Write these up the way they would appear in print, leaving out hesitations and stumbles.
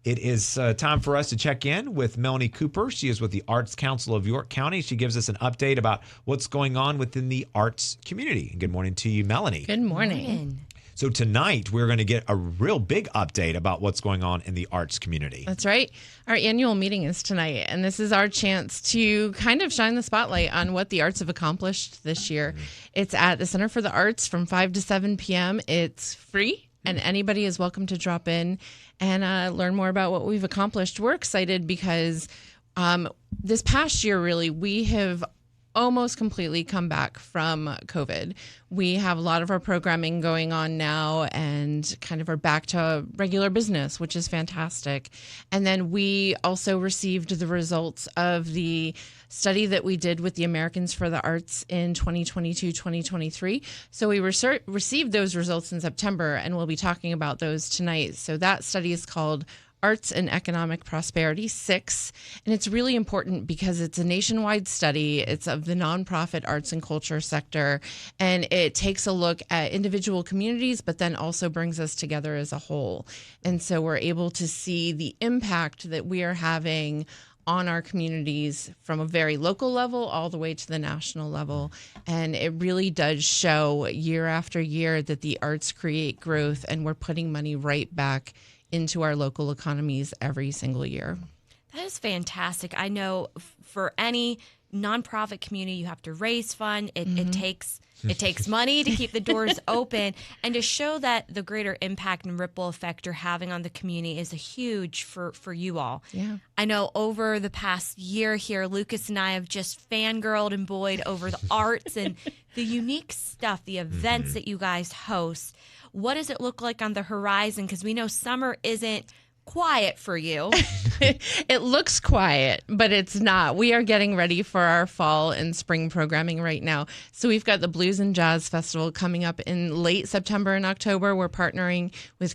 It is time for us to check in with Melanie Cooper. She is with the Arts Council of York County. She gives us an update about what's going on within the arts community. Good morning to you, Melanie. Good morning. So tonight, we're going to get a real big update about what's going on in the arts community. That's right. Our annual meeting is tonight, and this is our chance to kind of shine the spotlight on what the arts have accomplished this year. It's at the Center for the Arts from 5 to 7 p.m. It's free, and anybody is welcome to drop in and learn more about what we've accomplished. We're excited because this past year, really, we have almost completely come back from COVID. We have a lot of our programming going on now and kind of are back to regular business, which is fantastic. And then we also received the results of the study that we did with the Americans for the Arts in 2022-2023. So we received those results in September, and we'll be talking about those tonight. So that study is called Arts and Economic Prosperity 6, and it's really important because it's a nationwide study. It's of the nonprofit arts and culture sector, and it takes a look at individual communities, but then also brings us together as a whole. And so we're able to see the impact that we are having on our communities from a very local level all the way to the national level. And it really does show year after year that the arts create growth, and we're putting money right back into our local economies every single year. That is fantastic. I know for any nonprofit community, you have to raise fund. It takes money to keep the doors open, and to show that the greater impact and ripple effect you're having on the community is a huge for you all. Yeah. I know over the past year here, Lucas and I have just fangirled and boyed over the arts and the unique stuff, the events that you guys host. What does it look like on the horizon? Because we know summer isn't quiet for you. It looks quiet, but it's not. We are getting ready for our fall and spring programming right now. So we've got the Blues and Jazz Festival coming up in late September and October. We're partnering with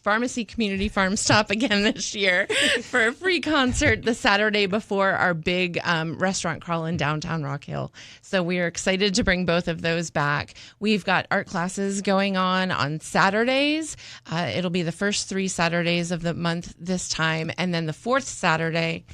Pharmacy Community Farm Stop again this year for a free concert the Saturday before our big restaurant crawl in downtown Rock Hill. So we are excited to bring both of those back. We've got art classes going on Saturdays. It'll be the first 3 Saturdays of the month this time. And then the 4th Saturday,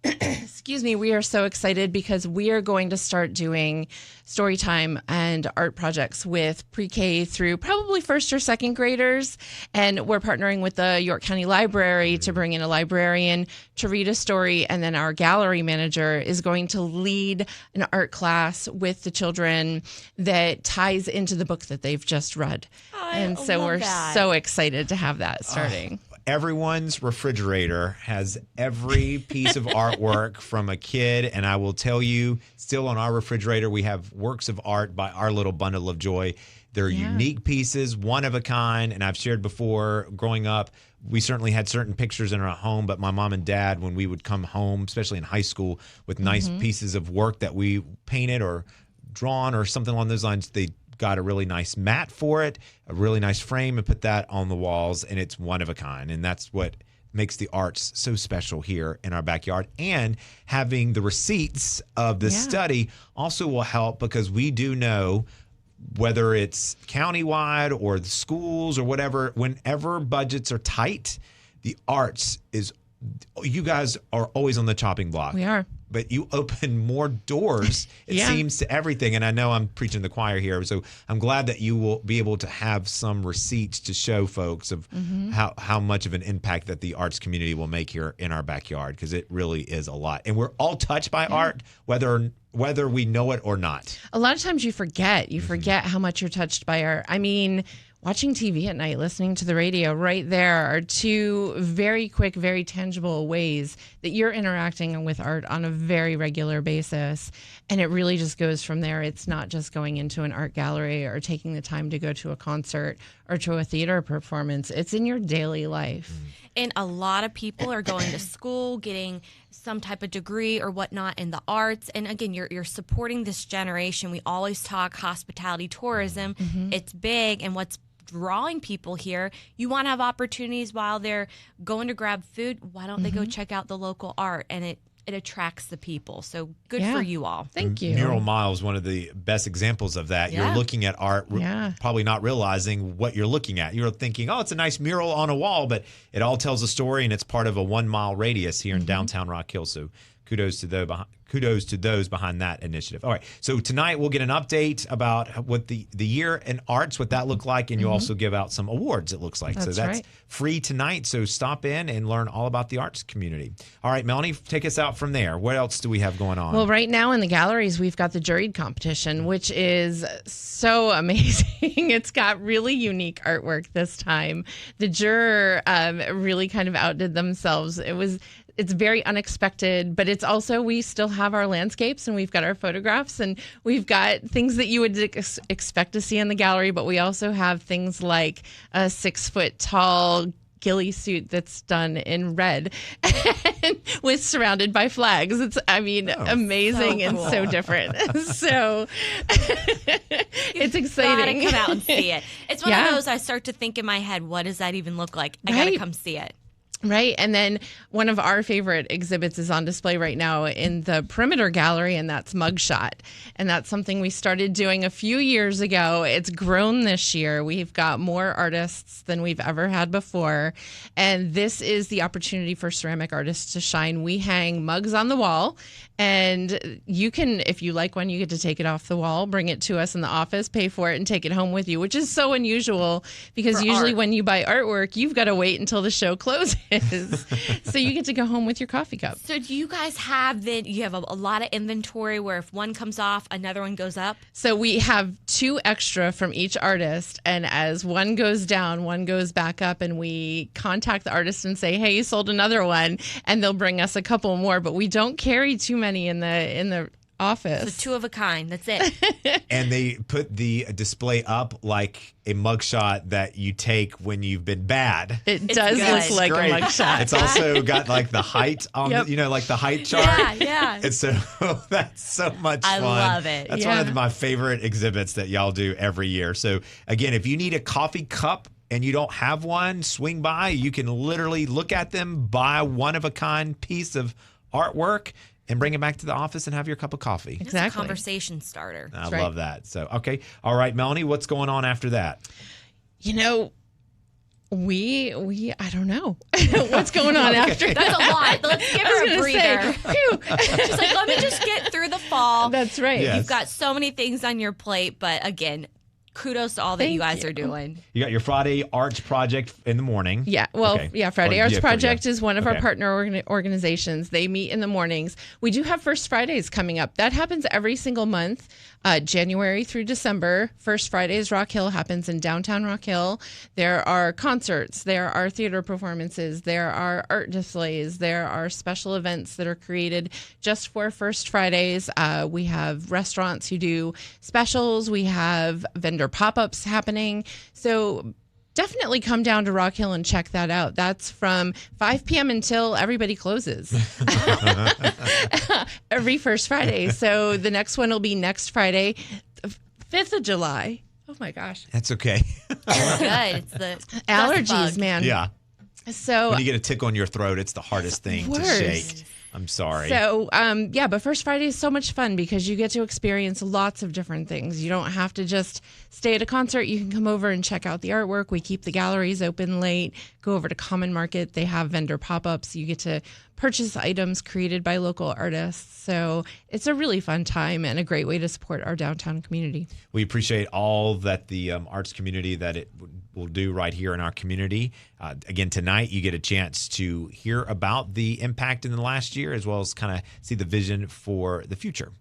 excuse me, we are so excited because we are going to start doing story time and art projects with pre-K through probably 1st or 2nd graders. And we're partnering with the York County Library to bring in a librarian to read a story. And then our gallery manager is going to lead an art class with the children that ties into the book that they've just read. And so we're so excited to have that starting. Everyone's refrigerator has every piece of artwork from a kid, and I will tell you, still on our refrigerator, we have works of art by our little bundle of joy. They're unique pieces, one of a kind, and I've shared before, growing up, we certainly had certain pictures in our home, but my mom and dad, when we would come home, especially in high school, with nice pieces of work that we painted or drawn or something along those lines, they got a really nice mat for it, a really nice frame, and put that on the walls, and it's one of a kind. And that's what makes the arts so special here in our backyard. And having the receipts of the study also will help, because we do know, whether it's countywide or the schools or whatever, whenever budgets are tight, the arts is, you guys are always on the chopping block. We are. But you open more doors, it seems, to everything. And I know I'm preaching the choir here, so I'm glad that you will be able to have some receipts to show folks of how much of an impact that the arts community will make here in our backyard, because it really is a lot. And we're all touched by art, whether we know it or not. A lot of times you forget how much you're touched by art. I mean, watching TV at night, listening to the radio, right there are 2 very quick, very tangible ways that you're interacting with art on a very regular basis. And it really just goes from there. It's not just going into an art gallery or taking the time to go to a concert or to a theater performance. It's in your daily life. And a lot of people are going to school, getting some type of degree or whatnot in the arts. And again, you're supporting this generation. We always talk hospitality tourism. It's big. And what's drawing people here, you want to have opportunities while they're going to grab food. Why don't they go check out the local art? And it attracts the people. So good Yeah. for you all. Thank you. Mural Mile is one of the best examples of that. Yeah. You're looking at art, Yeah. probably not realizing what you're looking at. You're thinking, oh, it's a nice mural on a wall, but it all tells a story, and it's part of a 1 mile radius here in downtown Rock Hill. So kudos to those behind that initiative. All right. So tonight we'll get an update about what the year in arts, what that looked like, and you also give out some awards, it looks like. So That's that's right. free tonight. So stop in and learn all about the arts community. All right, Melanie, take us out from there. What else do we have going on? Well, right now in the galleries, we've got the juried competition, which is so amazing. It's got really unique artwork this time. The juror really kind of outdid themselves. It's very unexpected, but it's also, we still have our landscapes and we've got our photographs and we've got things that you would expect to see in the gallery, but we also have things like a 6-foot-tall ghillie suit that's done in red and with surrounded by flags. It's, amazing and so different. So it's exciting. Gotta come out and see it. It's one of those I start to think in my head, what does that even look like? I gotta come see it. Right. And then one of our favorite exhibits is on display right now in the Perimeter Gallery, and that's Mugshot. And that's something we started doing a few years ago. It's grown this year. We've got more artists than we've ever had before. And this is the opportunity for ceramic artists to shine. We hang mugs on the wall, and you can, if you like one, you get to take it off the wall, bring it to us in the office, pay for it, and take it home with you, which is so unusual because usually when you buy artwork, you've got to wait until the show closes. So you get to go home with your coffee cup. So do you guys have you have a lot of inventory where if one comes off, another one goes up? So we have 2 extra from each artist, and as one goes down, one goes back up, and we contact the artist and say, hey, you sold another one, and they'll bring us a couple more, but we don't carry too many in the office. So 2 of a kind. That's it. And they put the display up like a mugshot that you take when you've been bad. It does look like Great. a mugshot. It's also got like the height on, like the height chart. Yeah. And so that's so much fun. I love it. That's one of my favorite exhibits that y'all do every year. So again, if you need a coffee cup and you don't have one, swing by. You can literally look at them, buy one of a kind piece of artwork, and bring it back to the office and have your cup of coffee. It's a conversation starter. I love that. So, okay. All right, Melanie, what's going on after that? We I don't know what's going on after. That's a lot. Let's give her a breather. She's like, let me just get through the fall. That's right. Yes. You've got so many things on your plate, but again, kudos to all that you guys are doing. You got your Friday Arts Project in the morning. Yeah. Well, Friday Arts Project is one of our Okay. partner organizations. They meet in the mornings. We do have First Fridays coming up. That happens every single month, January through December. First Fridays Rock Hill happens in downtown Rock Hill. There are concerts. There are theater performances. There are art displays. There are special events that are created just for First Fridays. We have restaurants who do specials. We have vendor pop-ups happening. So definitely come down to Rock Hill and check that out. That's from 5 p.m. until everybody closes every first Friday. So the next one will be next Friday, 5th of July. Oh my gosh. That's okay. It's good. It's the Allergies, bug. man. Yeah. So When you get a tick on your throat, it's the hardest thing to worst. shake. I'm sorry. So, but First Friday is so much fun because you get to experience lots of different things. You don't have to just stay at a concert. You can come over and check out the artwork. We keep the galleries open late. Go over to Common Market. They have vendor pop-ups. You get to purchase items created by local artists. So it's a really fun time and a great way to support our downtown community. We appreciate all that the arts community that it will do right here in our community. Again, tonight you get a chance to hear about the impact in the last year as well as kind of see the vision for the future.